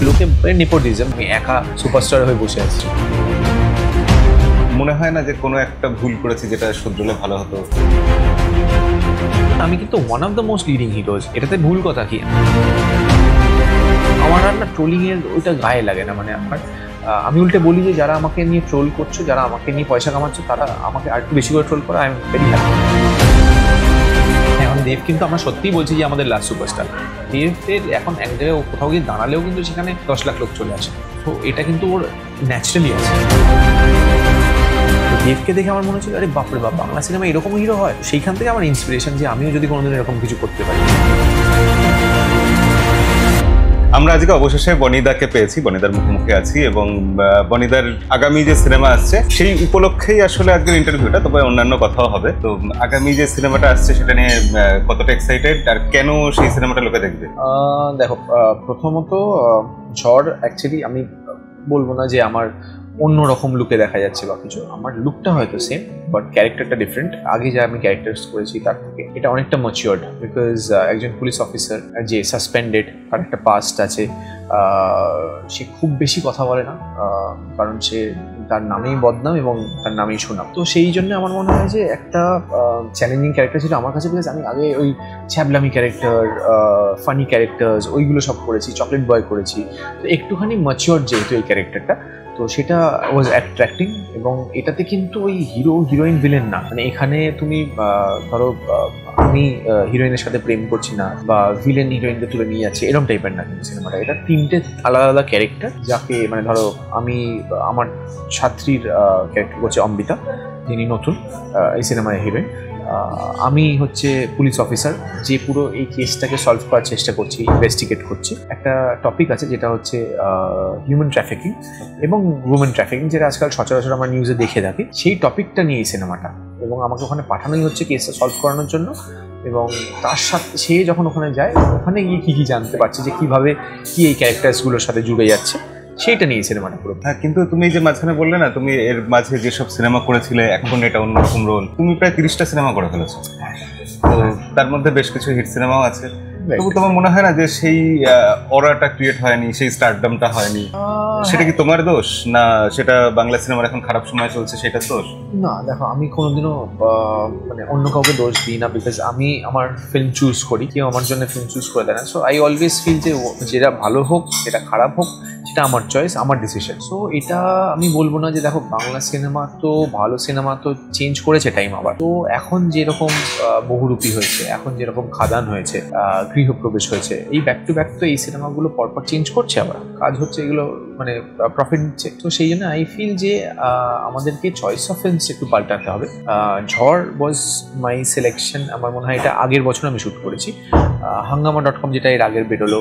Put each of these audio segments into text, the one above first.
লোকে নেপোটিজম, আমি একা সুপারস্টার হয়ে বসে আছি। মনে হয় না যে কোনো একটা ভুল করেছি যেটা শুধরলে ভালো হতো? আমি কিন্তু one of the most leading heroes, এটাতে ভুল কথা কি? আমার আর না ট্রোলিংয়ের ওইটা গায়ে লাগে না। মানে আমি উল্টে বলি যে যারা আমাকে নিয়ে ট্রোল করছো, যারা আমাকে নিয়ে পয়সা কামাচ্ছ, তারা আমাকে আর একটু বেশি করে ট্রোল করো, আই এম ভেরি হ্যাপি। এখন দেব কিন্তু আমরা সত্যিই বলছি যে আমাদের লাস্ট সুপারস্টার। দেবের এখন এক জায়গায় কোথাও গিয়ে দাঁড়ালেও কিন্তু সেখানে 10 লাখ লোক চলে আসে, তো এটা কিন্তু ওর ন্যাচারালি আছে। দেবকে দেখে আমার মনে হচ্ছিল, আরে বাপরে বাপ, বাংলা সিনেমা এরকম হিরো হয়। সেইখান থেকে আমার ইন্সপিরেশন যে আমিও যদি কোনোদিন এরকম কিছু করতে পারি। আমরা আজকে অবশেষে বনিদাকে পেয়েছি, বনিদার মুখোমুখি আছি এবং বনিদার আগামী যে সিনেমা আসছে সেই উপলক্ষেই আসলে আজকের ইন্টারভিউটা, তবে অন্যান্য কথাও হবে। তো আগামী যে সিনেমাটা আসছে সেটা নিয়ে কতটা এক্সাইটেড আর কেন সেই সিনেমাটা লোকে দেখবে? দেখো, প্রথমত ঝড় অ্যাকচুয়ালি আমি বলবো না যে আমার অন্য রকম লুকে দেখা যাচ্ছে বা কিছু। আমার লুকটা হয়তো সেম, বাট ক্যারেক্টারটা ডিফারেন্ট। আগে যা আমি ক্যারেক্টার্স করেছি তার থেকে এটা অনেকটা ম্যাচিওর্ড, বিকজ একজন পুলিশ অফিসার যে সাসপেন্ডেড, তার একটা পাস্ট আছে। সে খুব বেশি কথা বলে না, কারণ সে তার নামেই বদনাম এবং তার নামেই সুনাম। তো সেই জন্য আমার মনে হয় যে একটা চ্যালেঞ্জিং ক্যারেক্টার ছিল আমার কাছে, বিকজ আমি আগে ওই ছ্যাবলামি ক্যারেক্টার, ফানি ক্যারেক্টার্স ওইগুলো সব করেছি, চকলেট বয় করেছি। তো একটুখানি ম্যাচিওর্ড যেহেতু এই ক্যারেক্টারটা, তো সেটা ওয়াজ অ্যাট্রাক্টিং। এবং এটাতে কিন্তু ওই হিরো হিরোইন ভিলেন না, মানে এখানে তুমি ধরো আমি হিরোইনের সাথে প্রেম করছি না বা ভিলেন হিরোইনকে তুলে নিয়ে যাচ্ছে, এরকম টাইপের না কিন্তু সিনেমাটা। এটা তিনটে আলাদা আলাদা ক্যারেক্টার, যাকে মানে ধরো আমি আমার ছাত্রীর ক্যারেক্টার করছে অম্বিতা, যিনি নতুন এই সিনেমায় হিরোইন। আমি হচ্ছে পুলিশ অফিসার, যে পুরো এই কেসটাকে সলভ করার চেষ্টা করছি, ইনভেস্টিগেট করছি। একটা টপিক আছে যেটা হচ্ছে হিউম্যান ট্রাফিকিং এবং উইমেন ট্রাফিকিং, যেটা আজকাল সচরাচর আমরা নিউজে দেখে থাকি। সেই টপিকটা নিয়ে এই সিনেমাটা, এবং আমাকে ওখানে পাঠানোই হচ্ছে কেসটা সলভ করানোর জন্য। এবং তার সাথে সে যখন ওখানে যায়, ওখানে গিয়ে কী কী জানতে পারছে, যে কীভাবে কি এই ক্যারেক্টার্সগুলোর সাথে জুড়ে যাচ্ছে, সেইটা নিয়ে সিনেমাটা পুরো। হ্যাঁ, কিন্তু তুমি যে মাঝখানে বললে না, তুমি এর মাঝে যেসব সিনেমা করেছিলে এখন এটা অন্যরকম রোল, তুমি প্রায় 30টা সিনেমা করে ফেলেছো। তো তার মধ্যে বেশ কিছু হিট সিনেমাও আছে। তবু তোমার মনে হয় না যে সেই অরাটা ক্রিয়েট হয়নি, সেই স্টারডামটা হয়নি? সেটা কি তোমার দোষ, না সেটা বাংলা সিনেমার এখন খারাপ সময় চলছে সেটা দোষ? না দেখো, আমি কোনোদিনও মানে অন্য কাউকে দোষ দিই না, বিকজ আমি আমার ফিল্ম চুজ করি, কেউ আমার জন্য ফিল্ম চুজ করে দেয় না। সো আই অলওয়েজ ফিল যে যেটা ভালো হোক, যেটা খারাপ হোক, সেটা আমার চয়েস, আমার ডিসিশন। সো এটা আমি বলবো না যে দেখো বাংলা সিনেমা তো ভালো সিনেমা তো চেঞ্জ করেছে টাইম আবার। তো এখন যেরকম বহুরূপী হয়েছে, এখন যেরকম খাদান হয়েছে, গৃহপ্রবেশ হয়েছে, এই ব্যাক টু ব্যাক তো এই সিনেমাগুলো পরপর চেঞ্জ করছে, আবার কাজ হচ্ছে, এগুলো মানে প্রফিট নিচ্ছে। তো সেই জন্য আই ফিল যে আমাদেরকে চয়েস অফ ফিল্মস একটু পাল্টাতে হবে। ঝড় ওয়াজ মাই সিলেকশন, আমার মনে হয় এটা আগের বছর আমি শ্যুট করেছি। হাঙ্গামা.com যেটা এর আগের বেরোলো,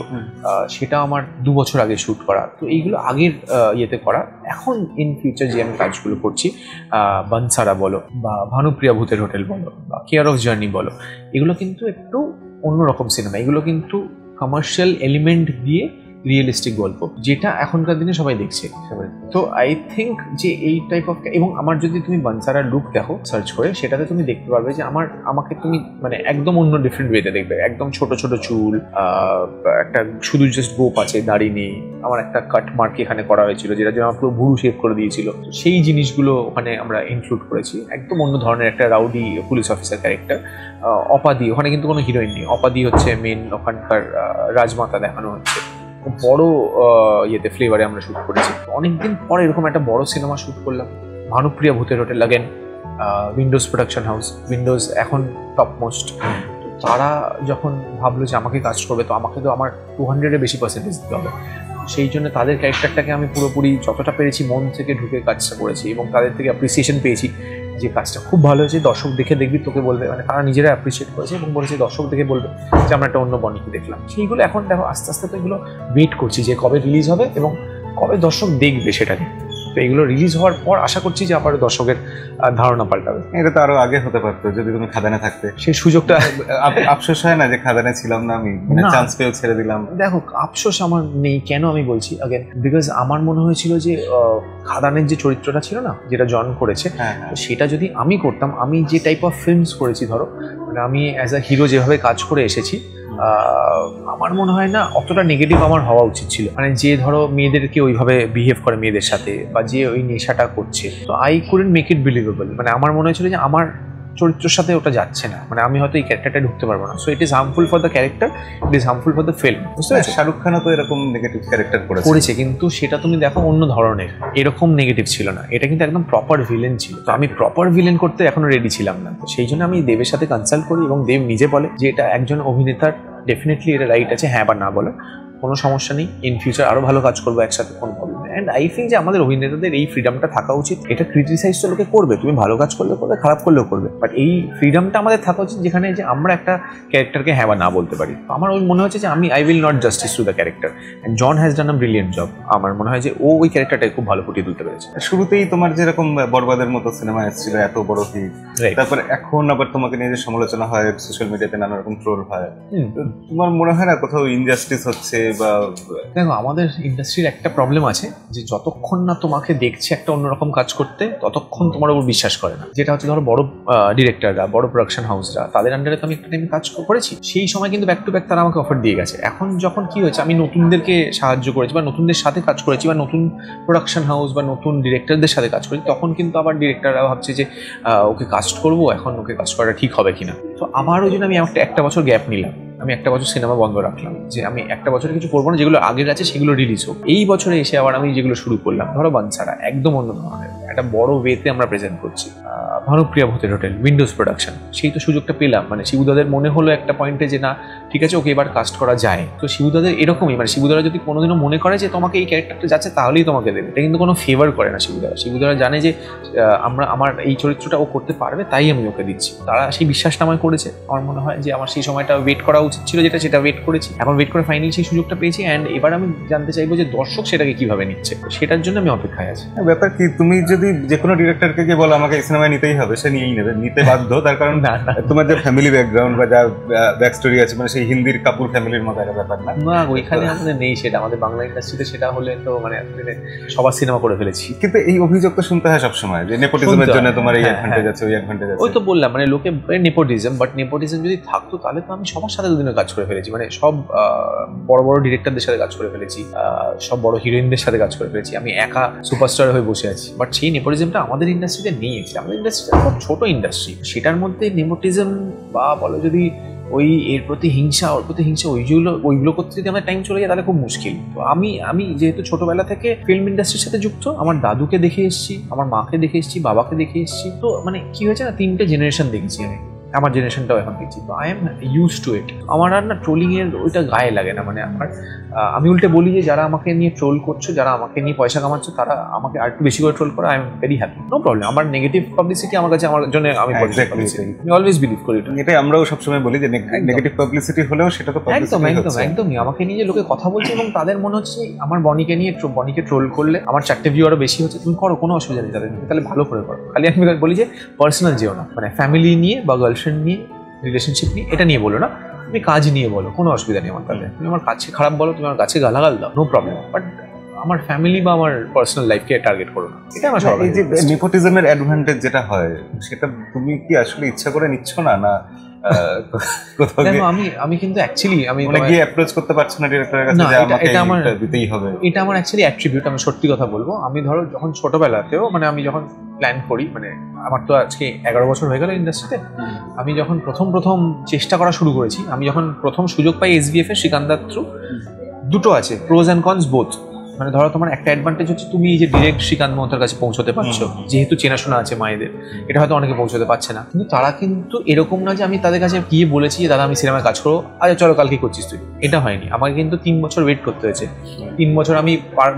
সেটা আমার 2 বছর আগে শ্যুট করা। তো এইগুলো আগের ইয়েতে করা। এখন ইন ফিউচার যে আমি কাজগুলো করছি, বানসারা বলো বা ভানুপ্রিয়া ভূতের হোটেল বলো বা কেয়ার অফ জার্নি বলো, এগুলো কিন্তু একটু অন্যরকম সিনেমা। এগুলো কিন্তু কমার্শিয়াল এলিমেন্ট দিয়ে রিয়েলিস্টিক গল্প, যেটা এখনকার দিনে সবাই দেখছে। তো আই থিঙ্ক যে এই টাইপ অফ, এবং আমার যদি তুমি বানসারার লুক দেখো সার্চ করে, সেটাতে তুমি দেখতে পারবে যে আমাকে তুমি মানে একদম অন্য ডিফারেন্ট ওয়েতে দেখবে। একদম ছোট ছোট চুল, একটা শুধু জাস্ট গোপ আছে, দাড়ি নেই। আমার একটা কাট মার্ক এখানে করা হয়েছিল, যেটা জন্য আমার পুরো ভুরু শেভ করে দিয়েছিল। সেই জিনিসগুলো ওখানে আমরা ইনক্লুড করেছি। একদম অন্য ধরনের একটা রাউডি পুলিশ অফিসার ক্যারেক্টার। অপাদি, ওখানে কিন্তু কোনো হিরোইন নেই, অপাদি হচ্ছে মেন ওখানকার রাজমাতা দেখানো হচ্ছে। বড় ইয়েতে ফ্লেভারে আমরা শ্যুট করেছি। অনেকদিন পরে এরকম একটা বড় সিনেমা শ্যুট করলাম। ভানুপ্রিয়া ভূতের hotel, again Windows production house, Windows এখন টপ মোস্ট। তারা যখন ভাবলো যে আমাকে কাজ করবে, তো আমাকে তো আমার 200-এর বেশি পার্সেন্টেজ দিতে হবে। সেই জন্য তাদের ক্যারেক্টারটাকে আমি পুরোপুরি যতটা পেরেছি মন থেকে ঢুকে কাজটা করেছি, এবং তাদের থেকে অ্যাপ্রিসিয়েশন পেয়েছি যে কাজটা খুব ভালো হয়েছে। দর্শক দেখে দেখবি তোকে বলবে, মানে তারা নিজেরা অ্যাপ্রিসিয়েট করেছে এবং বলেছে দর্শক দেখে বলবে যে আমরা একটা অন্য বনিকে দেখলাম। সেইগুলো এখন দেখো আস্তে আস্তে তো এগুলো ওয়েট করছি যে কবে রিলিজ হবে এবং কবে দর্শক দেখবে সেটাকে। তো এগুলো রিলিজ হওয়ার পর আশা করছি যে আবার দর্শকের ধারণা পাল্টাবে। এটা তো আরো আগে হতে পারতো যদি তুমি খাদানে থাকতে। সেই সুযোগটা আফসোস হয় না যে খাদানে ছিলাম না, আমি চান্স পেয়েও ছেড়ে দিলাম? দেখো, আফসোস আমার নেই। কেন আমি বলছি আগেন, বিকজ আমার মনে হয়েছিল যে খাদানের যে চরিত্রটা ছিল না, যেটা জন করেছে, সেটা যদি আমি করতাম, আমি যে টাইপ অফ ফিল্মস করেছি, ধরো মানে আমি অ্যাজ আ হিরো যেভাবে কাজ করে এসেছি, আমার মনে হয় না অতটা নেগেটিভ আমার হওয়া উচিত ছিল। মানে যে ধরো মেয়েদেরকে ওইভাবে বিহেভ করে মেয়েদের সাথে, বা যে ওই নেশাটা করছে, তো I couldn't make it believable. মানে আমার মনে হয়েছিল যে আমার চরিত্রের সাথে ওটা যাচ্ছে না, মানে আমি হয়তো এই ক্যারেক্টারটা ঢুকতে পারবো না। So it is harmful for the character, it is harmful for the film. বুঝতে পারছো? শাহরুখ খানও তো এরকম নেগেটিভ ক্যারেক্টার করেছে, কিন্তু সেটা তুমি দেখো অন্য ধরনের, এরকম নেগেটিভ ছিল না। এটা কিন্তু একদম প্রপার ভিলেন ছিল। তো আমি প্রপার ভিলেন করতে এখনো রেডি ছিলাম না। তো সেই জন্য আমি দেবের সাথে কনসাল্ট করি, এবং দেব নিজে বলে যে এটা একজন অভিনেতার ডেফিনেটলি এটা রাইট আছে হ্যাঁ বা না বলে, কোনো সমস্যা নেই, ইন ফিউচার আরো ভালো কাজ করবো একসাথে, কোনো প্রবলেম নেই। অ্যান্ড আই থিঙ্ক যে আমাদের অভিনেতাদের এই ফ্রিডমটা থাকা উচিত। এটা ক্রিটিসাইজ তো লোকে করবে, তুমি ভালো কাজ করলে করবে, খারাপ করলেও করবে, বাট এই ফ্রিডমটা আমাদের থাকা উচিত যেখানে যে আমরা একটা ক্যারেক্টারকে হ্যাঁ বা না বলতে পারি। তো আমার ওই মনে হচ্ছে যে আমি I will not justice to the character, and John has done a brilliant job. আমার মনে হয় যে ও ওই ক্যারেক্টারটাকে খুব ভালো ফুটিয়ে তুলতে পেরেছে। শুরুতেই তোমার যেরকম বরবাদের মতো সিনেমা এসেছিল, এত বড় হিট, তারপর এখন আবার তোমাকে নিয়ে যে সমালোচনা হয়, সোশ্যাল মিডিয়াতে নানা রকম ট্রোল হয়, তোমার মনে হয় না কোথাও ইনজাস্টিস হচ্ছে? বা দেখো, আমাদের ইন্ডাস্ট্রির একটা প্রবলেম আছে যে যতক্ষণ না তোমাকে দেখছে একটা অন্যরকম কাজ করতে, ততক্ষণ তোমার উপর বিশ্বাস করে না। যেটা হচ্ছে ধরো বড় ডিরেক্টররা, বড় প্রোডাকশন হাউসরা, তাদের আন্ডারে তো আমি একটা টাইম কাজ করেছি, সেই সময় কিন্তু ব্যাক টু ব্যাক তারা আমাকে অফার দিয়ে গেছে। এখন যখন কি হয়েছে, আমি নতুনদেরকে সাহায্য করেছি বা নতুনদের সাথে কাজ করেছি, বা নতুন প্রোডাকশন হাউস বা নতুন ডিরেক্টরদের সাথে কাজ করেছি, তখন কিন্তু আবার ডিরেক্টররা ভাবছে যে ওকে কাস্ট করবো, এখন ওকে কাস্ট করাটা ঠিক হবে কিনা। তো আবার ওই জন্য আমি একটা বছর গ্যাপ নিলাম। আমি একটা বছর সিনেমা বন্ধ রাখলাম, যে আমি একটা বছরে কিছু করবো না, যেগুলো আগের আছে সেগুলো রিলিজ হোক। এই বছরে এসে আবার আমি যেগুলো শুরু করলাম, ধরো বানসারা, একদম অন্য ধরনের একটা বড় ওয়েতে আমরা প্রেজেন্ট করছি। ভানুপ্রিয়া ভূতের হোটেল, উইন্ডোজ প্রোডাকশন, সেই তো সুযোগটা পেলাম। মানে শিবুদাদের মনে হলো একটা পয়েন্টে যে না ঠিক আছে, ওকে এবার কাস্ট করা যায়। তো শিবুদাদের এরকমই, মানে শিবুদারা যদি কোনোদিনও মনে করে যে তোমাকে এই ক্যারেক্টারটা যাচ্ছে, তাহলেই তোমাকে দেবে। এটা কিন্তু কোনো ফেভার করে না শিবুদারা জানে যে আমার এই চরিত্রটা ও করতে পারবে, তাই আমি ওকে দিচ্ছি। তারা সেই বিশ্বাসটা আমায় করেছে। আমার মনে হয় যে আমার সেই সময়টা ওয়েট করা উচিত ছিল, সেটা ওয়েট করেছি। এখন ওয়েট করে ফাইনালি সেই সুযোগটা পেয়েছি, অ্যান্ড এবার আমি জানতে চাইবো যে দর্শক সেটাকে কিভাবে নিচ্ছে, সেটার জন্য আমি অপেক্ষায় আছি। ব্যাপার কি, তুমি যদি যে কোনো ডিরেক্টরকে গিয়ে বলো আমাকে এই সিনেমায় নিতেই হবে, সে নিয়েই নেবে, নিতে বাধ্য। তার কারণ তোমার যে ফ্যামিলি ব্যাকগ্রাউন্ড বা যা ব্যাক স্টোরি আছে, মানে সেই হিন্দির কাপুর ফ্যামিলির মতো একটা ব্যাপার না। ওইখানে আমাদের নেই সেটা। আমাদের বাংলা ইন্ডাস্ট্রিতে সেটা হলে তো মানে সবার সিনেমা করে ফেলেছি। কিন্তু এই অভিযোগ তো শুনতে হয় সবসময় যে নেপোটিজমের জন্য তোমার এই অ্যাডভান্টেজ আছে, ওই অ্যাডভান্টেজ আছে। ওই তো বললাম, মানে লোকে নেপোটিজম, বাট নেপোটিজম যদি থাকতো তাহলে তো আমি সবার সাথে দুদিনে কাজ করে ফেলেছি। মানে সব বড় বড় ডিরেক্টরদের সাথে কাজ করে ফেলেছি, সব বড় হিরোইনদের সাথে কাজ করে ফেলেছি। আমি একা সুপারস্টার হয়ে বসে আছি, বাট সেই নেপোটিজমটা আমাদের ইন্ডাস্ট্রিতে নেই। আমাদের ইন্ডাস্ট্রিটা খুব ছোট ইন্ডাস্ট্রি, সেটার মধ্যে নেপোটিজম বা বলো যদি ওই এর প্রতি হিংসা, ওর প্রতি হিংসা, ওইগুলো করতে যদি আমার টাইম চলে যায় তাহলে খুব মুশকিল। তো আমি যেহেতু ছোটবেলা থেকে ফিল্ম ইন্ডাস্ট্রির সাথে যুক্ত, আমার দাদুকে দেখে এসেছি, আমার মাকে দেখে এসেছি, বাবাকে দেখে এসেছি। তো মানে কি হয়েছে না, 3টে জেনারেশন দেখেছি আমি, আমার জেনারেশনটাও এখন দেখছি। তো আই এম ইউজ টু ইট। আমার আর না ট্রোলিংয়ের ওইটা গায়ে লাগে না। মানে আমি উল্টে বলি যে যারা আমাকে নিয়ে ট্রোল করছো, যারা আমাকে নিয়ে পয়সা কামাচ্ছ, তারা আমাকে আর একটু বেশি করে ট্রোল করো, I am very happy, no problem. আমার নেগেটিভ পাবলিসিটি আমার কাছে, আমার জন্য আমি অলওয়েজ বিলিভ করি। এটাই আমরাও সবসময় বলি যে নেগেটিভ পাবলিসিটি হলেও সেটা তো একদমই আমাকে নিয়ে যে লোকে কথা বলছে এবং তাদের মনে হচ্ছে আমার বনিকে ট্রোল করলে আমার 4টে ভিউ আরো বেশি হচ্ছে, তুমি করো, কোনো অসুবিধা নেই, তাহলে ভালো করে করো। খালি আমি বলি যে পার্সোনাল যেও না, মানে ফ্যামিলি নিয়ে বা গার্লফ্রেন্ড নিয়ে, রিলেশনশিপ নিয়ে, এটা নিয়ে বলো না, তুমি কাজ নিয়ে বলো, কোনো অসুবিধা নেই আমার। তাহলে তুমি আমার কাছে খারাপ বলো, তুমি আমার কাছে গালাগাল দাও, নো প্রবলেম, বাট আমার ফ্যামিলি বা আমার পার্সোনাল লাইফকে টার্গেট করো না। এটা আমার সবাই। এই যে নেপোটিজমের অ্যাডভান্টেজ যেটা হয়, সেটা তুমি কি আসলে ইচ্ছা করে নিচ্ছ না? আমি কিন্তু অ্যাকচুয়ালি আমি গিয়ে অ্যাপ্রোচ করতে পারছি না ডিরেক্টরের কাছে যে আমাকে এটা দিতেই হবে। এটা আমার অ্যাকচুয়ালি অ্যাট্রিবিউট। আমি সত্যি কথা বলবো, আমি ধরো যখন ছোটবেলাতেও, মানে আমি যখন প্ল্যান করি, মানে আমার তো আজকে 11 বছর হয়ে গেল ইন্ডাস্ট্রিতে। আমি যখন প্রথম চেষ্টা করা শুরু করেছি, আমি যখন প্রথম সুযোগ পাই SBF এর শ্রীকান্তার থ্রু, দুটো আছে, প্রোজ অ্যান্ড কনস বোথ। মানে ধরো তোমার একটা অ্যাডভান্টেজ হচ্ছে তুমি এই যে ডিরেক্ট শ্রীকান্ত মহতার কাছে পৌঁছতে পারছো, যেহেতু চেনাশোনা আছে মায়েদের, এটা হয়তো অনেকে পৌঁছতে পারছে না। কিন্তু তারা কিন্তু এরকম না যে আমি তাদের কাছে গিয়ে বলেছি যে দাদা আমি সিনেমায় কাজ করবো, আচ্ছা চলো কালকে করছিস তুই, এটা হয়নি। আমাকে কিন্তু 3 বছর ওয়েট করতে হয়েছে। 3 বছর আমি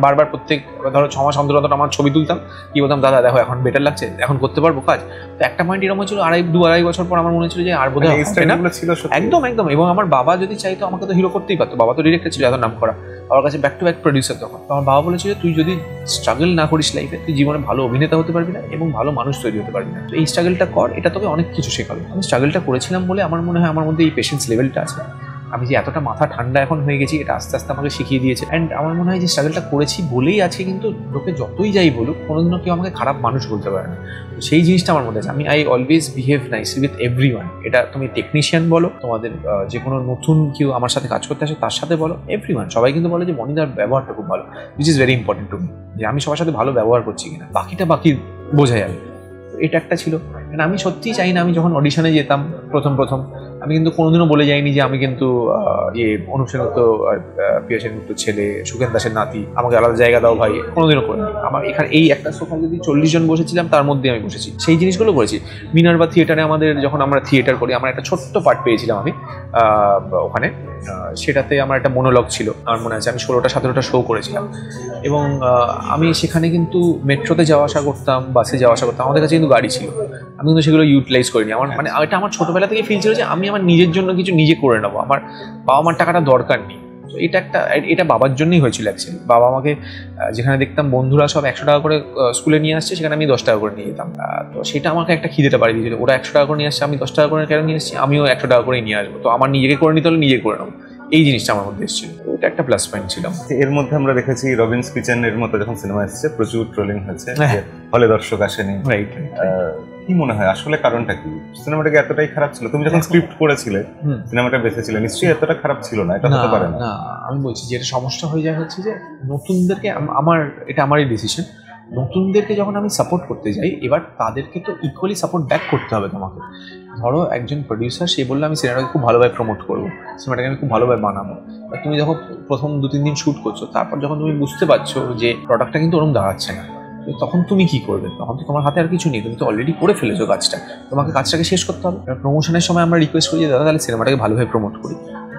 বারবার প্রত্যেক ধরো 6 মাস অন্তর আমার ছবি তুলতাম, কি বলতাম দাদা দেখো এখন বেটার লাগছে, এখন করতে পারবো কাজ। তো একটা পয়েন্ট এরকম হয়েছিল, 2-2.5 বছর পর আমার মনে হচ্ছিল যে আর বোধহয় একদম। এবং আমার বাবা যদি চাইতো আমাকে তো হিরো করতেই পারতো, বাবা তো ডিরেক্টর ছিল, এত নাম করা, আমার কাছে ব্যাক টু ব্যাক প্রডিউসার। তখন আমার বাবা বলেছিল তুই যদি স্ট্রাগল না করিস লাইফে, তুই জীবনে ভালো অভিনেতা হতে পারবি না এবং ভালো মানুষ তৈরি হতে পারবি না। তো এই স্ট্রাগলটা কর, এটা তোকে অনেক কিছু শেখাবে। আমি স্ট্রাগলটা করেছিলাম বলে আমার মনে হয় আমার মধ্যে এই পেশেন্স লেভেলটা আছে। আমি যে এতটা মাথা ঠান্ডা এখন হয়ে গেছি এটা আস্তে আস্তে আমাকে শিখিয়ে দিয়েছে। অ্যান্ড আমার মনে হয় যে স্ট্রাগলটা করেছি বলেই আছে, কিন্তু লোকে যতই যাই বলুক কোনোদিনও কেউ আমাকে খারাপ মানুষ বলতে পারে না। সেই জিনিসটা আমার মধ্যে আছে। I always behave nicely with everyone. এটা তুমি টেকনিশিয়ান বলো, তোমাদের যে কোনো নতুন কেউ আমার সাথে কাজ করতে আসে তার সাথে বলো, এভরিওয়ান সবাই কিন্তু বলে যে বনিদার ব্যবহারটা খুব ভালো, which is very important to me, যে আমি সবার সাথে ভালো ব্যবহার করছি কিনা, বাকিটা বাকি বোঝা যাবে। এটা একটা ছিল। আমি সত্যিই চাই না, আমি যখন অডিশনে যেতাম প্রথম আমি কিন্তু কোনোদিনও বলে যাইনি যে আমি কিন্তু অনুপ সেনগুপ্ত প্রিয়া সেনগুপ্ত ছেলে, সুখেন দাসের নাতি, আমাকে আলাদা জায়গা দাও ভাই, কোনোদিনও করিনি। আমার এখানে এই একটা সোফায় যদি 40 জন বসেছিলাম তার মধ্যে আমি বসেছি, সেই জিনিসগুলো করেছি। মিনার্ভা থিয়েটারে আমাদের যখন আমরা থিয়েটার করি, আমার একটা ছোট্ট পার্ট পেয়েছিলাম আমি ওখানে, সেটাতে আমার একটা মনোলগ ছিল, আমার মনে আছে আমি 16টা-17টা শো করেছিলাম। এবং আমি সেখানে কিন্তু মেট্রোতে যাওয়া আসা করতাম, বাসে যাওয়া আসা করতাম, আমাদের কাছে কিন্তু গাড়ি ছিল, আমি কিন্তু সেগুলো ইউটিলাইজ করিনি। আমার মানে এটা আমার ছোটোবেলা থেকে ফিল ছিল যে আমি আমার নিজের জন্য কিছু নিজে করে নেবো, আমার বাবা মার টাকাটা দরকার নেই। তো এটা বাবার জন্যই হয়েছিল অ্যাকচুয়ালি। বাবা আমাকে যেখানে দেখতাম বন্ধুরা সব 100 টাকা করে স্কুলে নিয়ে আসছে, সেখানে আমি 10 টাকা করে নিয়ে যেতাম। তো সেটা আমাকে একটা খিদেটা বাড়িয়ে দিয়েছিল, ওরা 100 টাকা করে নিয়ে আসছে, আমি 10 টাকা করে কেন নিয়ে আসছি, আমিও 100 টাকা করেই নিয়ে আসবো। তো আমার নিজেকে করে নিতে হলে নিজে করে নেবো, এই জিনিসটা আমার মধ্যে এসেছিল। ওটা একটা প্লাস পয়েন্ট ছিল। এর মধ্যে আমরা দেখেছি রবিনস কিচেন এর মতো যখন সিনেমা এসেছে প্রচুর ট্রোলিং হয়েছে, ফলে দর্শক আসেনি। রাইট। কি মনে হয় আসলে কারণটা কি? সিনেমাটা কি এতটাই খারাপ ছিল? তুমি যখন স্ক্রিপ্ট পড়েছিলে, সিনেমাটা বেঁচেছিলে, নিশ্চয়ই এতটা খারাপ ছিল না, এটা হতে পারে না। না, আমি বলছি যে এটা সমস্যা হয়ে যায় হচ্ছে যে নতুনদেরকে, এটা আমারই ডিসিশন, নতুনদেরকে যখন আমি সাপোর্ট করতে যাই, এবার তাদেরকে তো ইকুয়ালি সাপোর্ট ব্যাক করতে হবে তোমাকে। ধরো একজন প্রডিউসার, সে বললো আমি সিনেমাটাকে খুব ভালোভাবে প্রমোট করবো, সিনেমাটাকে আমি খুব ভালোভাবে বানাবো। তুমি যখন প্রথম 2-3 দিন শ্যুট করছো, তারপর যখন তুমি বুঝতে পারছো যে প্রোডাক্টটা কিন্তু ওরকম দাঁড়াচ্ছে না, তখন তুমি কি করবে? তখন তো তোমার হাতে আর কিছু নেই, তুমি তো অলরেডি করে ফেলেছো কাজটা, তোমাকে কাজটাকে শেষ করতে হবে। প্রমোশনের সময় আমরা রিকোয়েস্ট করি যে দাদা তাহলে সিনেমাটাকে ভালোভাবে প্রমোট করি।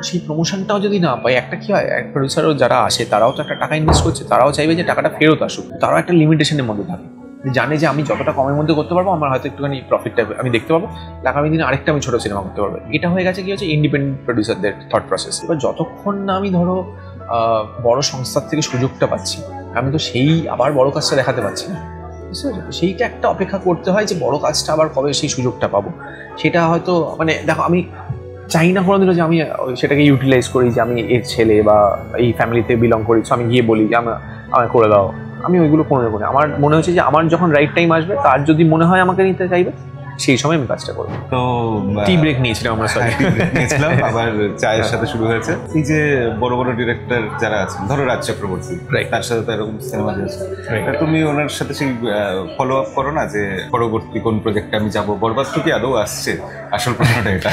সেই প্রমোশনটাও যদি না পাই, একটা কি হয়, এক প্রডিউসারও যারা আসে তারাও তো একটা টাকা ইনভেস্ট করছে, তারাও চাইবে যে টাকাটা ফেরত আসুক, তারাও একটা লিমিটেশনের মধ্যে থাকে, জানে যে আমি যতটা কমের মধ্যে করতে পারবো আমার হয়তো একটুখানি প্রফিটটা আমি দেখতে পাবো, আগামী দিনে আরেকটা আমি ছোটো সিনেমা করতে পারবো। এটা হয়ে গেছে কি হচ্ছে ইন্ডিপেন্ডেন্ট প্রডিউসারদের থট প্রসেস। এবার যতক্ষণ না আমি ধরো বড় সংস্থার থেকে সুযোগটা পাচ্ছি, আমি তো সেই আবার বড় কাজটা দেখাতে পারছি না, বুঝতে পারছো? সেইটা একটা অপেক্ষা করতে হয় যে বড় কাজটা আবার কবে সেই সুযোগটা পাবো। সেটা হয়তো মানে দেখো, আমি চাই না কোনোদিনও যে আমি সেটাকে ইউটিলাইজ করি যে আমি এর ছেলে বা এই ফ্যামিলিতে বিলং করি, সো আমি গিয়ে বলি যে আমায় করে দাও। আমি ওইগুলো কোনোদিন করি। আমার মনে হচ্ছে যে আমার যখন রাইট টাইম আসবে, তার যদি মনে হয় আমাকে নিতে চাইবে, সেই সময় আমি কাজটা করবো। তো টি ব্রেক নিয়েছিলাম আমরা, নিয়েছিলাম, আবার চায়ের সাথে শুরু হয়েছে। এই যে বড় বড় ডিরেক্টর যারা আছেন, ধরো রাজ চক্রবর্তী, তার সাথে তো এরকম সিনেমা দিয়েছে, তুমি ওনার সাথে সেই ফলো আপ করো না যে পরবর্তী কোন প্রজেক্টে আমি যাবো? বরবাদ তো কি আদৌ আসছে? আসল প্রশ্নটা এটা।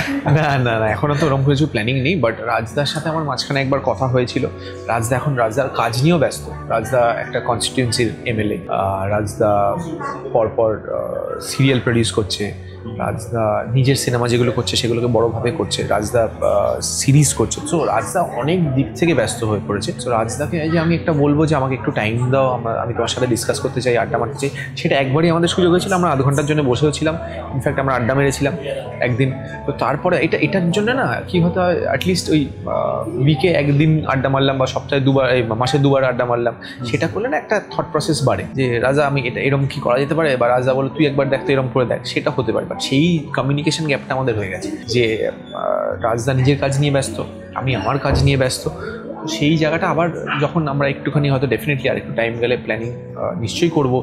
না, এখনো তো ওরকম কিছু প্ল্যানিং নেই, বাট রাজদার সাথে আমার মাঝখানে একবার কথা হয়েছিল। রাজদার কাজ নিয়েও ব্যস্ত। রাজদা একটা কনস্টিটিউয়েন্সির এমএলএ, রাজদা পরপর সিরিয়াল প্রডিউস করছে, রাজদা নিজের সিনেমা যেগুলো করছে সেগুলোকে বড়োভাবে করছে, রাজদা সিরিজ করছে। সো রাজদা অনেক দিক থেকে ব্যস্ত হয়ে পড়েছে। সো রাজদাকে যে আমি একটা বলবো যে আমাকে একটু টাইম দাও, আমি তোমার সাথে ডিসকাস করতে চাই, আড্ডা মারতে চাই, সেটা একবারই আমাদের সুযোগ হয়েছিল। আমরা 0.5 ঘন্টার জন্য বসেও ছিলাম, ইনফ্যাক্ট আমরা আড্ডা মেরেছিলাম একদিন। তো তারপরে এটার জন্য না কি হতে হয়, অ্যাটলিস্ট ওই উইকে একদিন আড্ডা মারলাম বা সপ্তাহে 2বার, মাসে 2বার আড্ডা মারলাম, সেটা করলে না একটা থট প্রসেস বাড়ে যে রাজা আমি এটা এরকম কি করা যেতে পারে, বা রাজা বলে তুই একবার দেখতে এরকম করে দেখ, সেটা হতে পারে। বাট সেই কমিউনিকেশন গ্যাপটা আমাদের হয়ে গেছে যে রাজদা নিজের কাজ নিয়ে ব্যস্ত, আমি আমার কাজ নিয়ে ব্যস্ত। সেই জায়গাটা আবার যখন আমরা একটুখানি হয়তো ডেফিনেটলি আর একটু টাইম গেলে প্ল্যানিং নিশ্চয়ই করব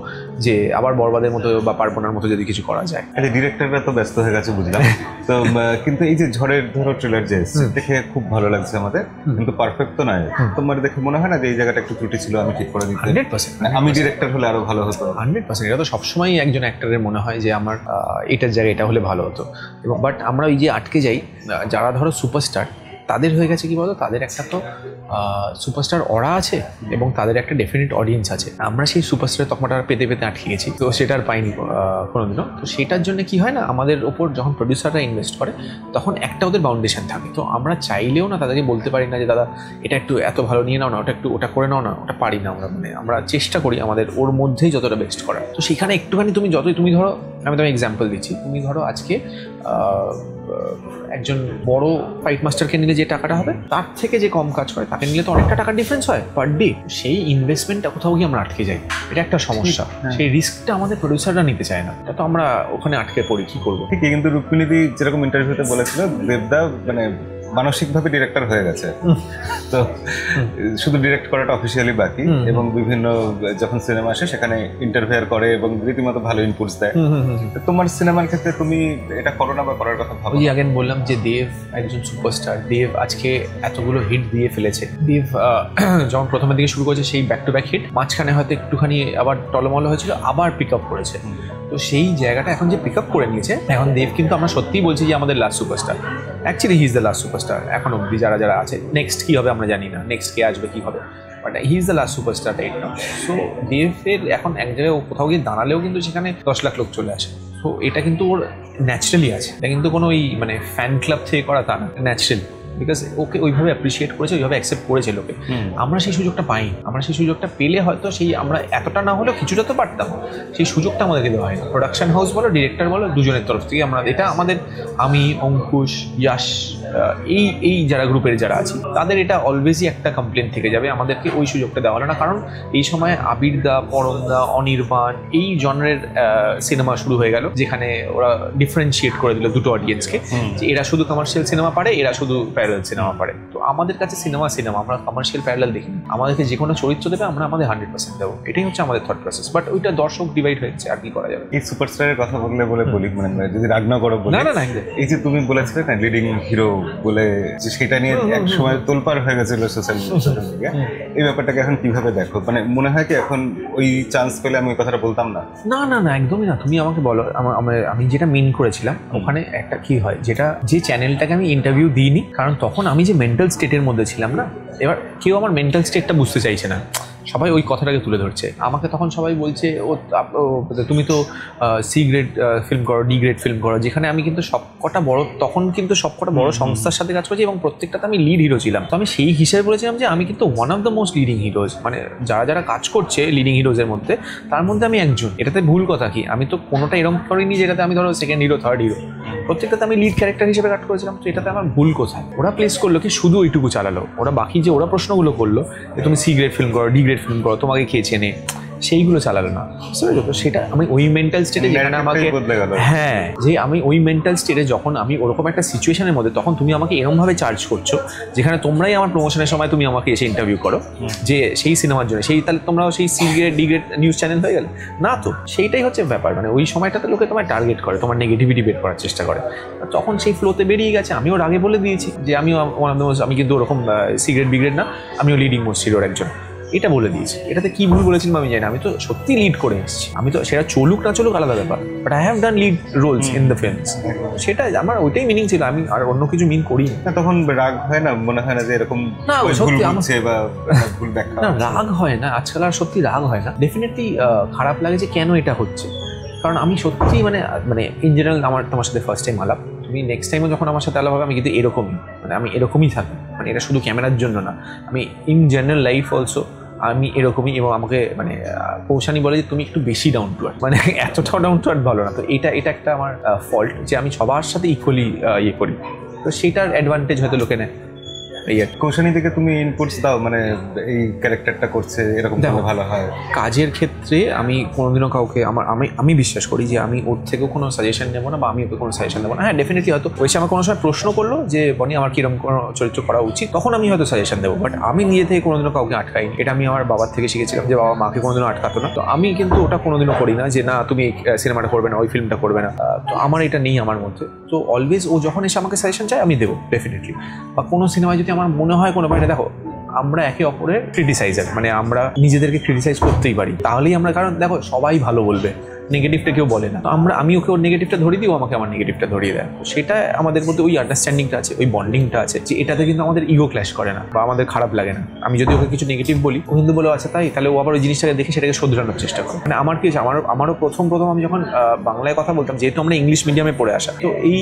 যে আবার বরবাদের মতো বা পার্বণার মতো যদি কিছু করা যায়। ডিরেক্টররা তো ব্যস্ত হয়ে গেছে বুঝলাম। তো কিন্তু এই যে ঝড়ের ধরো ট্রেলার যে দেখে খুব ভালো লাগছে আমাদের, কিন্তু পারফেক্ট তো নয়। তোমার দেখে মনে হয় না যে এই জায়গাটা একটু ত্রুটি ছিল, আমি ঠিক করে দিতে? 100%। আমি ডিরেক্টর হলে আরো ভালো হতো। 100%। এটা তো সবসময় একজন অ্যাক্টরের মনে হয় যে আমার এটার জায়গায় এটা হলে ভালো হতো। এবং বাট আমরা ওই যে আটকে যাই, যারা ধরো সুপারস্টার, তাদের হয়ে গেছে কি বলতো, তাদের একটা তো সুপারস্টার অরা আছে এবং তাদের একটা ডেফিনেট অডিয়েন্স আছে। আমরা সেই সুপারস্টারের তকমাটা পেতে পেতে আটকে গেছি, তো সেটা আর পাইনি কোনোদিনও। তো সেটার জন্য কি হয় না, আমাদের ওপর যখন প্রডিউসাররা ইনভেস্ট করে তখন একটা ওদের বাউন্ডেশন থাকে। তো আমরা চাইলেও না তাদেরকে বলতে পারি না যে দাদা এটা একটু এত ভালো নিয়ে নাও না, ওটা করে নাও না, ওটা পারি না আমরা। আমরা চেষ্টা করি আমাদের ওর মধ্যেই যতটা বেস্ট করার। তো সেখানে একটুখানি তুমি ধরো, আমি তোমায় এক্সাম্পল দিচ্ছি, তুমি ধরো আজকে একজন বড় ফাইট মাস্টারকে নিলে যে টাকাটা হবে, তার থেকে যে কম কাজ করে তাকে নিলে তো অনেকটা টাকার ডিফারেন্স হয় পার ডে। সেই ইনভেস্টমেন্টটা কোথাও গিয়ে আমরা আটকে যাই, এটা একটা সমস্যা। সেই রিস্কটা আমাদের প্রডিউসাররা নিতে চায় না, তো আমরা ওখানে আটকে পড়ি, কি করবো। ঠিক, কিন্তু রুক্মিণীদি যেরকম ইন্টারভিউতে বলেছিল, দেবদা মানে মানসিকভাবে ডিরেক্টর হয়ে গেছে, তো শুধু ডিরেক্ট করাটা অফিসিয়ালি বাকি, এবং বিভিন্ন যখন সিনেমা আসে সেখানে ইন্টারফেয়ার করে এবং রীতিমতো ভালো ইনপুটস দেয়। তোমার সিনেমার ক্ষেত্রে তুমি এটা করো না বা করার কথা ভাবো? ওই আগেন বললাম যে দেব একজন সুপারস্টার, দেব আজকে এতগুলো হিট দিয়ে ফেলেছে। দেব যখন প্রথমের দিকে শুরু করেছে সেই ব্যাক টু ব্যাক হিট, মাঝখানে হয়তো একটুখানি আবার টলমল হয়েছিল, আবার পিক আপ করেছে। তো সেই জায়গাটা এখন যে পিক আপ করে নিয়েছে, এখন দেব কিন্তু আমরা সত্যিই বলছি যে আমাদের last superstar. Actually he is the last superstar এখন অব্দি, যারা যারা আছে। নেক্সট কী হবে আমরা জানি না, নেক্সট কে আসবে কী হবে, but he is the last superstar right now. So দেবের এখন এক জায়গায় কোথাও গিয়ে দাঁড়ালেও কিন্তু সেখানে 10 লাখ লোক চলে আসে। সো এটা কিন্তু ওর ন্যাচারালি আছে, এটা কিন্তু কোনো ওই মানে ফ্যান ক্লাব থেকে করা তা না, ন্যাচারাল। বিকজ ওকে ওইভাবে অ্যাপ্রিসিয়েট করেছে, ওইভাবে অ্যাকসেপ্ট করেছে লোকে। আমরা সেই সুযোগটা পাইনি, আমরা সেই সুযোগটা পেলে হয়তো সেই আমরা এতটা না হলেও কিছুটা তো পারতাম, সেই সুযোগটা আমাদেরকে দেওয়া হয় না। প্রোডাকশন হাউস বলো, ডিরেক্টর বলো, দুজনের তরফ থেকে আমরা এটা আমাদের, আমি, অঙ্কুশ, ইয়াশ, এই যারা গ্রুপের যারা আছি তাদের এটা অলওয়েজই একটা কমপ্লেন থেকে যাবে, আমাদেরকে ওই সুযোগটা দেওয়া হলো না। কারণ এই সময় আবির দা, পরম দা, অনির্বাণ এই জনরের সিনেমা শুরু হয়ে গেল, যেখানে ওরা ডিফারেন্সিয়েট করে দিল দুটো অডিয়েন্সকে, যে এরা শুধু কমার্শিয়াল সিনেমা পারে, এরা শুধু প্যারালাল সিনেমা পারে। তো আমাদের কাছে সিনেমা, আমরা কমার্শিয়াল প্যারালাল দেখি, আমাদেরকে যে কোনো চরিত্র দেবে আমরা আমাদের 100% দেবো, এটাই হচ্ছে আমাদের থট প্রসেস। বাট ওইটা দর্শক ডিভাইড হয়েছে, আর কি করা যাবে। এই সুপারস্টারের কথা বলি, মানে যদি রাগ না করো বলি, না, এই যে তুমি বলেছিলে না লিডিং হিরো বলে, যে সেটা নিয়ে এক সময় তোলপাড় হয়ে গেছিল সোশ্যাল মিডিয়া, এই ব্যাপারটাকে এখন কিভাবে দেখো? মানে মনে হয় কি এখন ওই চান্স পেলে আমি ওই কথাটা বলতাম না? না, একদমই না। তুমি আমাকে বলো, আমি যেটা মিন করেছিলাম ওখানে একটা কি হয়, যেটা যে চ্যানেলটাকে আমি ইন্টারভিউ দিইনি, কারণ তখন আমি যে মেন্টাল স্টেটের মধ্যে ছিলাম না, এবার কেউ আমার মেন্টাল স্টেটটা বুঝতে চাইছে না, সবাই ওই কথাটাকে তুলে ধরছে আমাকে। তখন সবাই বলছে তুমি তো সি গ্রেড ফিল্ম করো, ডি গ্রেড ফিল্ম করো, যেখানে আমি কিন্তু সবকটা বড় সংস্থার সাথে কাজ করছি এবং প্রত্যেকটাতে আমি লিড হিরো ছিলাম। তো আমি সেই হিসেবে বলেছিলাম যে আমি কিন্তু one of the most leading heroes, মানে যারা কাজ করছে লিডিং হিরোজের মধ্যে, তার মধ্যে আমি একজন। এটাতে ভুল কথা কি, আমি তো কোনোটা এরকম করিনি যেটাতে আমি ধরো সেকেন্ড হিরো, থার্ড হিরো, প্রত্যেকটাতে আমি লিড ক্যারেক্টার হিসেবে কাজ করেছিলাম। তো এটাতে আমার ভুল কোথায়? ওরা প্লেস করলো কি শুধু ওইটুকু চালালো, ওরা বাকি যে ওরা প্রশ্নগুলো করলো যে তুমি সি গ্রেড ফিল্ম করো, ডি গ্রেড ফিল্ম করো, তোমাকে কে চেনে, সেইগুলো চালালো না। তো সেটা আমি ওই মেন্টাল স্টেটে, যেখানে আমাকে যে আমি ওই মেন্টাল স্টেটে যখন আমি ওরকম একটা সিচুয়েশনের মধ্যে, তখন তুমি আমাকে এরকমভাবে চার্জ করছো যেখানে তোমরাই আমার প্রমোশনের সময় তুমি আমাকে এসে ইন্টারভিউ করো যে সেই সিনেমার জন্য, তাহলে তোমরাও সেই C grade D grade news channel হয়ে গেলে না। তো সেইটাই হচ্ছে ব্যাপার, মানে ওই সময়টাতে লোকে তোমায় টার্গেট করে, তোমার নেগেটিভিটি বের করার চেষ্টা করে। তখন সেই ফ্লোতে বেরিয়ে গেছে। আমিও আগে বলে দিয়েছি যে আমি কিন্তু ওরকম সি গ্রেড বি গ্রেড না, আমিও লিডিং মোস্ট হিরোর একজন, এটা বলে দিয়েছি। এটাতে কি ভুল বলেছিলাম আমি জানি না, আমি তো সত্যি লিড করে এসেছি। আমি তো সেটা চলুক না চলুক আলাদা ব্যাপার, but I have done lead Rolle's in the films. সেটা আমার ওইটাই মিনিং ছিল, আমি আর অন্য কিছু মিন করি না। তখন রাগ হয় না, মনে হয় না যে এরকম না সত্যি বা ভুল ব্যাখ্যা? না, রাগ হয় না, আজকাল আর সত্যি রাগ হয় না। ডেফিনেটলি খারাপ লাগে যে কেন এটা হচ্ছে, কারণ আমি সত্যি মানে ইন জেনারেল তোমার সাথে ফার্স্ট টাইম আলাপ, তুমি নেক্সট টাইমও যখন আমার সাথে আলাপ হবে আমি কিন্তু এরকমই, মানে আমি এরকমই থাকি, মানে এটা শুধু ক্যামেরার জন্য না, আমি ইন জেনারেল লাইফ অলসো আমি এরকমই। এবং আমাকে মানে কৌশানি বলে যে তুমি একটু বেশি ডাউন টু আর্থ, মানে এতটাও ডাউন টু আর্থ ভালো না। তো এটা একটা আমার ফল্ট, যে আমি সবার সাথে ইকুয়ালি ইয়ে করি, তো সেটার অ্যাডভান্টেজ হয়তো লোকে নেয়। কৌশানি থেকে তুমি ইনপুটস দাও, মানে এই ক্যারেক্টারটা করছে এরকম ভালো হয়? কাজের ক্ষেত্রে আমি কোনোদিনও কাউকে আমি বিশ্বাস করি যে আমি ওর থেকেও কোনো সাজেশন নেবো না, বা আমি ওকে কোনো সাজেশন দেবো না। হ্যাঁ, ডেফিনেটলি হয়তো ওই আমার কোনো সময় প্রশ্ন করলো যে বনি আমার কিরকম কোনো চরিত্র করা উচিত, তখন আমি হয়তো সাজেশন দেবো, বাট আমি নিজে থেকে কোনোদিনও কাউকে আটকাইনি। এটা আমি আমার বাবার থেকে শিখেছিলাম, যে বাবা মাকে কোনোদিনও আটকাতো না। তো আমি কিন্তু ওটা কোনোদিনও করি না যে না তুমি এই সিনেমাটা করবে না, ওই ফিল্মটা করবে না। তো আমার এটা নেই আমার মধ্যে। তো অলওয়েজ ও যখন এসে আমাকে সাজেশন চায় আমি দেবো ডেফিনেটলি। বা কোনো সিনেমায় যদি আমার মনে হয় কোনো বাইরে, দেখো আমরা একে অপরের ক্রিটিসাইজার, মানে আমরা নিজেদেরকে ক্রিটিসাইজ করতেই পারি, তাহলেই আমরা, কারণ দেখো সবাই ভালো বলবে, নেগেটিভটা কেউ বলে না। তো আমি ওকে ওর নেগেটিভটা ধরিয়ে দিই, ও আমাকে আমার নেগেটিভটা ধরিয়ে দেয়। তো সেটা আমাদের মধ্যে ওই আন্ডারস্ট্যান্ডিংটা আছে, ওই বন্ডিংটা আছে, যে এটাতে কিন্তু আমাদের ইগো ক্ল্যাশ করে না, বা আমাদের খারাপ লাগে না। আমি যদি ওকে কিছু নেগেটিভ বলি, ও কিন্তু বলে আচ্ছা তাই, তাহলে ও আবার ওই জিনিসটাকে দেখে সেটাকে শোধরানোর চেষ্টা করে। মানে আমার কি হচ্ছে, আমারও প্রথম আমি যখন বাংলায় কথা বলতাম, যেহেতু আমরা ইংলিশ মিডিয়ামে পড়ে আসা, তো এই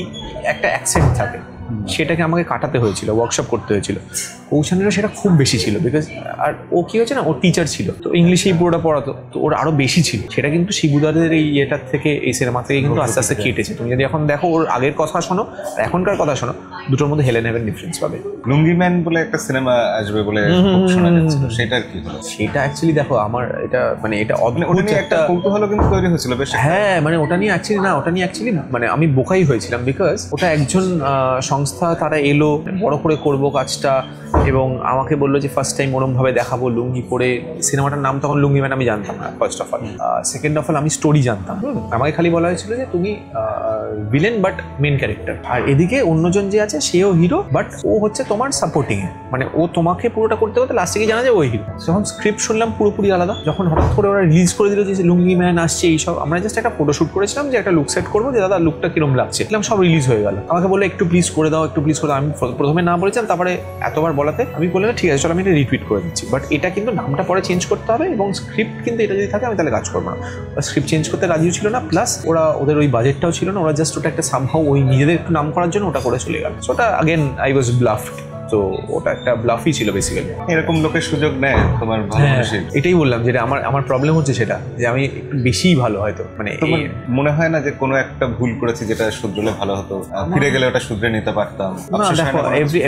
একটা অ্যাকসেন্ট থাকে, সেটাকে আমাকে কাটাতে হয়েছিল, ওয়ার্কশপ করতে হয়েছিল। কৌশানেরও সেটা খুব বেশি ছিল, বিকজ আর ও কি হয়েছে না, ও টিচার ছিল, তো ইংলিশেই পুরোটা পড়াতো, তো ওর আরও বেশি ছিল। সেটা কিন্তু শিবুদাদের এই ইয়েটার থেকে, এই সিনেমা থেকে কিন্তু আস্তে আস্তে কেটেছে। তুমি যদি এখন দেখো ওর আগের কথা শোনো আর এখনকার কথা শোনো, দুটোর মধ্যে হেলেন হেভেন ডিফারেন্স পাবে। লুঙ্গি ম্যান বলে একটা সিনেমা আসবে বলে খুব শোনা যাচ্ছিল, সেটার কি হলো? সেটা অ্যাকচুয়ালি দেখো আমার এটা মানে এটা অদ্ভুত একটা কৌতূহল কিন্তু তৈরি হয়েছিল বেশ। হ্যাঁ মানে ওটা নিয়ে অ্যাকচুয়ালি মানে আমি বোকাই হয়েছিলাম, বিকজ ওটা একজন সংস্থা তারা এলো বড় করে করব কাজটা, এবং আমাকে বললো যে ফার্স্ট টাইম ওরম ভাবে দেখাবো লুঙ্গি পরে। সিনেমাটার নাম তখন লুঙ্গি ম্যান আমি জানতাম না first of all, second of all আমি স্টোরি জানতাম। আমাকে খালি বলা হয়েছিল যে তুমি ভিলেন বাট মেন ক্যারেক্টার, আর এদিকে অন্যজন যে আছে সেও হিরো বাট ও হচ্ছে তোমার সাপোর্টিং এ, মানে ও তোমাকে পুরোটা করতে করতে লাস্টে গিয়ে জানা যায় ও হিরো। যখন স্ক্রিপ্ট শুনলাম পুরোপুরি আলাদা, যখন হঠাৎ করে ওরা রিলিজ করে দিল যে লুঙ্গি ম্যান আসছে এইসব, আমরা জাস্ট একটা ফটোশুট করেছিলাম যে একটা লুক সেট করবো যে দাদা লুকটা কিরম লাগছে, সব রিলিজ হয়ে গেল। আমাকে বললো একটু প্লিজ করে দাও, একটু প্লিজ করে দাও। আমি প্রথমে না বলেছিলাম, তারপরে এতবার বলাতে আমি বললাম ঠিক আছে চলো আমি এটা রিটুইট করে দিচ্ছি, বাট এটা কিন্তু নামটা পরে চেঞ্জ করতে হবে, এবং স্ক্রিপ্ট কিন্তু এটা যদি থাকে আমি তাহলে কাজ করবো না। স্ক্রিপ্ট চেঞ্জ করতে রাজিও ছিল না, প্লাস ওদের ওই বাজেটটাও ছিল না, ওরা জাস্ট ওটা একটা সামহাউ ওই নিজেদের একটু নাম করার জন্য ওটা করে চলে গেল। সো ওটা আগেন আই ওয়াজ ব্লাফড, তো ওটা একটা ব্লাফই ছিল বেসিক্যালি। এরকম লোকের সুযোগ নেয় তোমার ভালো মানুষের। এটাই বললাম যেটা আমার প্রবলেম হচ্ছে সেটা, যে আমি একটু বেশিই ভালো হয়তো মানে মনে হয় না যে কোনো একটা ভুল করেছি যেটা শুধরলে ভালো হতো, ফিরে গেলে ওটা শুধরে নিতে পারতাম। না দেখো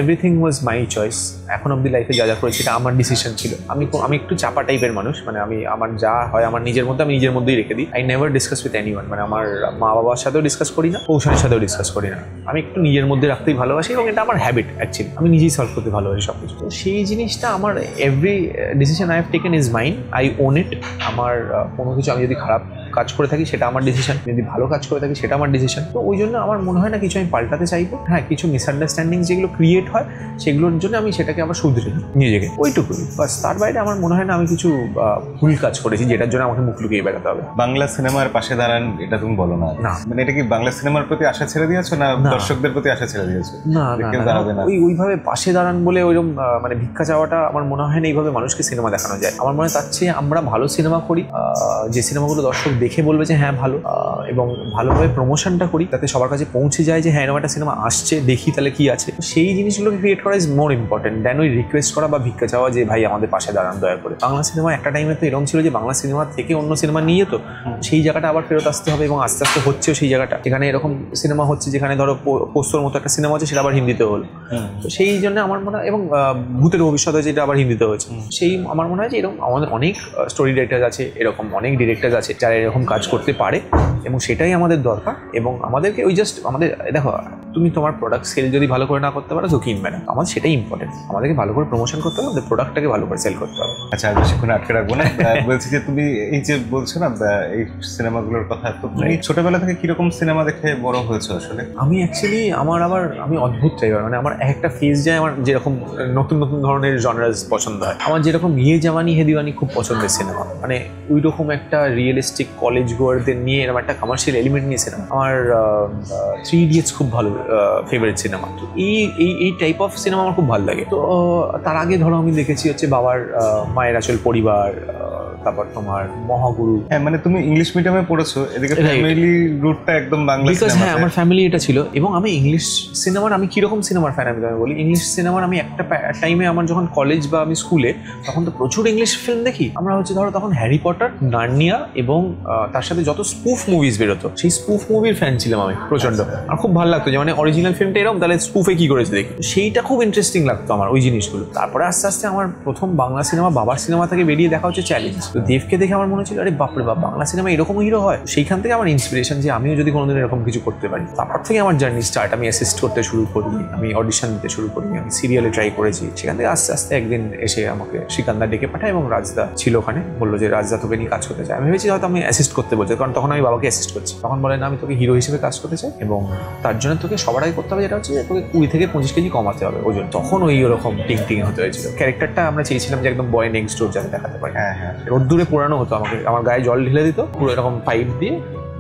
এভরিথিং ওয়াজ মাই চয়েস। এখন অব্দি লাইফে যা যা করেছি এটা আমার ডিসিশন ছিল। আমি একটু চাপা টাইপের মানুষ, মানে আমার যা হয় আমার নিজের মধ্যে আমি নিজের মধ্যেই রেখে দিই। I never discuss with anyone, মানে আমার মা বাবার সাথেও ডিসকাস করি না, কৌশলের সাথেও ডিসকাস করি না। আমি একটু নিজের মধ্যে রাখতেই ভালোবাসি, এবং এটা আমার হ্যাবিট অ্যাকচুয়ালি। আমি নিজেই সলভ করতে ভালোবাসি সব কিছু। তো সেই জিনিসটা আমার every decision I have taken is mine, I on ইট। আমার কোনো কিছু আমি যদি খারাপ কাজ করে থাকি সেটা আমার ডিসিশন, যদি ভালো কাজ করে থাকি সেটা আমার ডিসিশন। তো ওই জন্য আমার মনে হয় না কিছু আমি পাল্টাতে চাইবো। হ্যাঁ, কিছু মিসআন্ডারস্ট্যান্ডিং যেগুলো ক্রিয়েট হয় সেগুলোর জন্য আমি সেটাকে আবার শুধরে নিই নিজেকে, ওইটুকুই বাস। তার বাইরে আমার মনে হয় না আমি কিছু ভুল কাজ করেছি যেটার জন্য আমাকে মুখ লুকিয়ে বেড়াতে হবে। বাংলা সিনেমার পাশে দাঁড়ান এটা তুমি বলো না, মানে এটা কি বাংলা সিনেমার প্রতি আশা ছেড়ে দিয়েছো না দর্শকদের প্রতি আশা ছেড়ে দিয়েছো? না ওইভাবে পাশে দাঁড়ান বলে ওইরকম মানে ভিক্ষা চাওয়াটা আমার মনে হয় না এইভাবে মানুষকে সিনেমা দেখানো যায়। আমার মনে হয় তার চেয়ে আমরা ভালো সিনেমা করি, যে সিনেমাগুলো দর্শক দেখে বলবে যে হ্যাঁ ভালো, এবং ভালোভাবে প্রমোশনটা করি যাতে সবার কাছে পৌঁছে যায় যে হ্যাঁ এরকম একটা সিনেমা আসছে, দেখি তাহলে কি আছে। সেই জিনিসগুলোকে ক্রিয়েট করা ইজ মোর ইম্পর্টেন্ট দ্যান ওই রিকোয়েস্ট করা বা ভিক্ষা চাওয়া যে ভাই আমাদের পাশে দাঁড়ান দয়া করে। বাংলা সিনেমা একটা টাইমে তো এরকম ছিল যে বাংলা সিনেমা থেকে অন্য সিনেমা নিয়ে যেত, সেই জায়গাটা আবার ফেরত আসতে হবে, এবং আস্তে আস্তে হচ্ছেও সেই জায়গাটা। যেখানে এরকম সিনেমা হচ্ছে যেখানে ধরো পোস্তর মতো একটা সিনেমা হচ্ছে সেটা আবার হিন্দিতে হলো, তো সেই জন্য আমার মনে হয়, এবং ভূতের ভবিষ্যৎ হয়েছে এটা আবার হিন্দিতে হয়েছে, সেই আমার মনে হয় যে এরকম আমাদের অনেক স্টোরি রাইটার আছে, এরকম অনেক ডিরেক্টর আছে যারা এরকম কাজ করতে পারে, এবং সেটাই আমাদের দরকার। এবং আমাদেরকে ওই জাস্ট আমাদের দেখো, তুমি তোমার প্রোডাক্ট সেল যদি ভালো করে না করতে পারো তো কিনবে না, আমাদের সেটাই ইম্পর্টেন্ট। আমাদেরকে ভালো করে প্রমোশন করতে হবে, আমাদের প্রোডাক্টটাকে ভালো করে সেল করতে হবে। আচ্ছা, বেশিক্ষণ আটকে রাখবো না। বলছি যে তুমি এই যে বলছো না এই সিনেমাগুলোর কথা, তো তুমি ছোটবেলা থেকে কিরকম সিনেমা দেখে বড় হয়েছো আসলে? আমি অ্যাকচুয়ালি আমি অদ্ভুত টাইপের, মানে আমার একটা ফেজ যায়, আমার যেরকম নতুন নতুন ধরনের জনরাস পছন্দ হয়। আমার যেরকম ইয়ে জাওয়ানি হে দিওয়ানি খুব পছন্দের সিনেমা, মানে ওই রকম একটা রিয়েলিস্টিক কলেজ গোয়ারদের নিয়ে এরকম একটা কমার্শিয়াল এলিমেন্ট নিয়ে সিনেমা। আমার 3 ইডিয়টস খুব ভালো ফেভারিট সিনেমা। তো এই টাইপ অফ সিনেমা আমার খুব ভালো লাগে। তো তার আগে ধরো আমি দেখেছি হচ্ছে বাবার মায়ের আঁচল পরিবার, তারপর তোমার মহাগুরু। হ্যাঁ, মানে তুমি ইংলিশ মিডিয়ামে পড়েছো, এদিকে ফ্যামিলি রুটটা একদম বাংলা সিনেমা। হ্যাঁ, আমার ফ্যামিলি এটা ছিল। এবং আমি ইংলিশ সিনেমার, আমি কিরকম সিনেমার ফ্যান আমি বলি, ইংলিশ সিনেমার আমি একটা টাইমে আমার যখন কলেজ বা আমি স্কুলে, তখন তো প্রচুর ইংলিশ ফিল্ম দেখি আমরা। হচ্ছে ধরো তখন হ্যারি পটার, নার্নিয়া, এবং তার সাথে যত স্পুফ মুভিজ বেরোতো সেই স্পুফ মুভির ফ্যান ছিলাম আমি প্রচন্ড। আর খুব ভালো লাগতো যে মানে অরিজিনাল ফিল্মটা এরকম, তাহলে স্পুফে কি করেছে দেখি, সেইটা খুব ইন্টারেস্টিং লাগতো আমার ওই জিনিসগুলো। তারপরে আস্তে আস্তে আমার প্রথম বাংলা সিনেমা বাবার সিনেমা থেকে বেরিয়ে দেখা হচ্ছে চ্যালেঞ্জ। তো দেবকে দেখে আমার মনে হচ্ছিল আরে বাপরে বাপ, বাংলা সিনেমা এরকম হিরো হয়। সেইখান থেকে আমার ইন্সপিরেশন যে আমিও যদি কোনোদিন এরকম কিছু করতে পারি। তারপর থেকে আমার জার্নি স্টার্ট। আমি অ্যাসিস্ট করতে শুরু করি, আমি অডিশন দিতে শুরু করি, আমি সিরিয়ালে ট্রাই করেছি। সেখান থেকে আস্তে আস্তে একদিন এসে আমাকে শ্রীকান্দা ডেকে পাঠায়, এবং রাজদা ছিল ওখানে, বললো যে রাজদা তোকে নিয়ে কাজ করতে চাই। আমি ভেবেছি হয়তো আমি অ্যাসিস্ট করতে বলছি, কারণ তখন আমি বাবাকে অ্যাসিস্ট করছি। তখন বলে না, আমি তোকে হিরো হিসেবে কাজ করতে চাই, এবং তার জন্য তোকে সবার আগে করতে হবে যেটা হচ্ছে যে তোকে 20 থেকে 25 কেজি কমাতে হবে ওজন। তখন ওই ওরকম টিং হতে হয়েছিল। ক্যারেক্টারটা আমরা চেয়েছিলাম যে একদম বয় নেক্সট ডোর যাতে দেখাতে পারি। হ্যাঁ, রোদ্দুরে পোড়ানো হতো আমাকে, আমার গায়ে জল ঢেলে দিত পুরো এরকম পাইপ দিয়ে।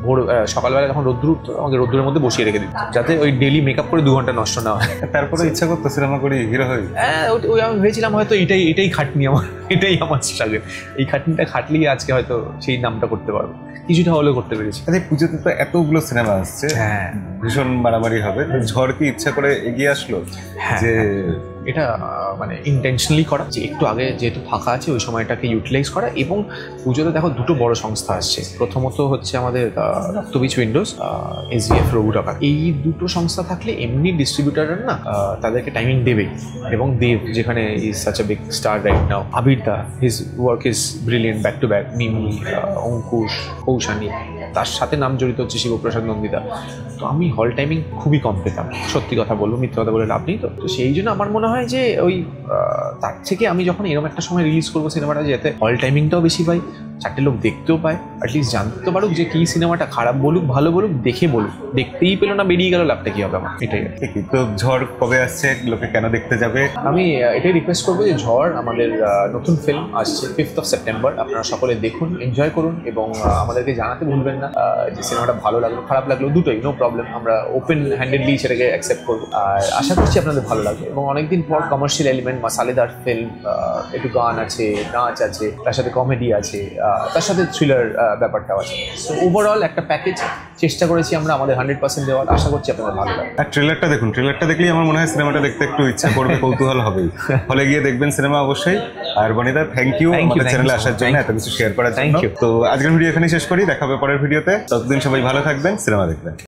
ভোর সকালবেলা যখন রোদ্দুর উঠতো আমাকে রোদ্দুরের মধ্যে বসিয়ে রেখে দিত, যাতে ওই ডেলি মেকআপ করে 2 ঘন্টা নষ্ট না হয়। তারপরে ইচ্ছা করতো সিনেমা করি, হিরো হই। হ্যাঁ, ওই আমি ভেবেছিলাম হয়তো এটাই খাটনি আমার, এটাই আমার স্ট্রাগল। এই খাটনিটা খাটলেই আজকে হয়তো সেই নামটা করতে পারবো, কিছুটা হলেও করতে পেরেছি। আরে পুজোতে তো এতগুলো সিনেমা আসছে, হ্যাঁ, ভীষণ মারামারি হবে। ঝড় কি ইচ্ছা করে এগিয়ে আসলো যে এটা মানে ইন্টেনশনালি করা, যে একটু আগে যেহেতু ফাঁকা আছে ওই সময়টাকে ইউটিলাইজ করা। এবং পুজোতে দেখো দুটো বড় সংস্থা আসছে, প্রথমত হচ্ছে আমাদের রক্তবীজ উইন্ডোজ, SVF রঘু টাকা। এই দুটো সংস্থা থাকলে এমনি ডিস্ট্রিবিউটাররা না তাদেরকে টাইমিং দেবেই। এবং দেব যেখানে is such a big star right now, Abir দা his work is brilliant, back to back, Mimi, Ankush, Koushani, তার সাথে নাম জড়িত হচ্ছে শিবপ্রসাদ নন্দিতা। তো আমি হল টাইমিং খুবই কম পেতাম, সত্যি কথা বলবো, মিথ্যে কথা বলে লাভ নেই। তো সেই জন্য আমার মনে হয় যে ওই তার থেকে আমি যখন এরকম একটা সময় রিলিজ করবো সিনেমাটা, যাতে হল টাইমিংটাও বেশি পাই, চারটে লোক দেখতেও পায়, অ্যাটলিস্ট জানতে তো পারুক যে কী সিনেমাটা, খারাপ বলুক ভালো বলুক দেখে বলুক, দেখতেই পেলো না বেরিয়ে গেল, লাভটা কী হবে আমার, এটাই। ঠিকই তো। ঝড় কবে আসছে, লোকে কেন দেখতে যাবে? আমি এটাই রিকোয়েস্ট করবো যে ঝড় আমাদের নতুন ফিল্ম আসছে 5th of September, আপনারা সকলে দেখুন, এনজয় করুন এবং আমাদেরকে জানাতে ভুলবেন না যে সিনেমাটা ভালো লাগলো খারাপ লাগলো, দুটোই, নো প্রবলেম, আমরা ওপেন হ্যান্ডেডলি সেটাকে অ্যাকসেপ্ট করবো। আর আশা করছি আপনাদের ভালো লাগবে। এবং অনেকদিন পর কমার্শিয়াল এলিমেন্ট, মাসালেদার ফিল্ম, একটু গান আছে, নাচ আছে, তার সাথে কমেডি আছে, তার সাথে থ্রিলার ব্যাপারটাও আছে। সো ওভারঅল একটা প্যাকেজ চেষ্টা করেছি আমরা আমাদের 100% দেওয়ার। আশা করছি আপনাদের ভালো লাগবে। আর ট্রেলারটা দেখুন, ট্রেলারটা দেখলেই আমার মনে হয় সিনেমাটা দেখতে একটু ইচ্ছা করবে, কৌতূহল হবেই। হলে গিয়ে দেখবেন সিনেমা অবশ্যই। আর বনিদা, থ্যাংক ইউ আমাদের চ্যানেলে আসার জন্য, এত কিছু শেয়ার করার জন্য। তো আজকের ভিডিও এখানেই শেষ করি, দেখা হবে পরের ভিডিওতে। ততদিন সবাই ভালো থাকবেন, সিনেমা দেখবেন।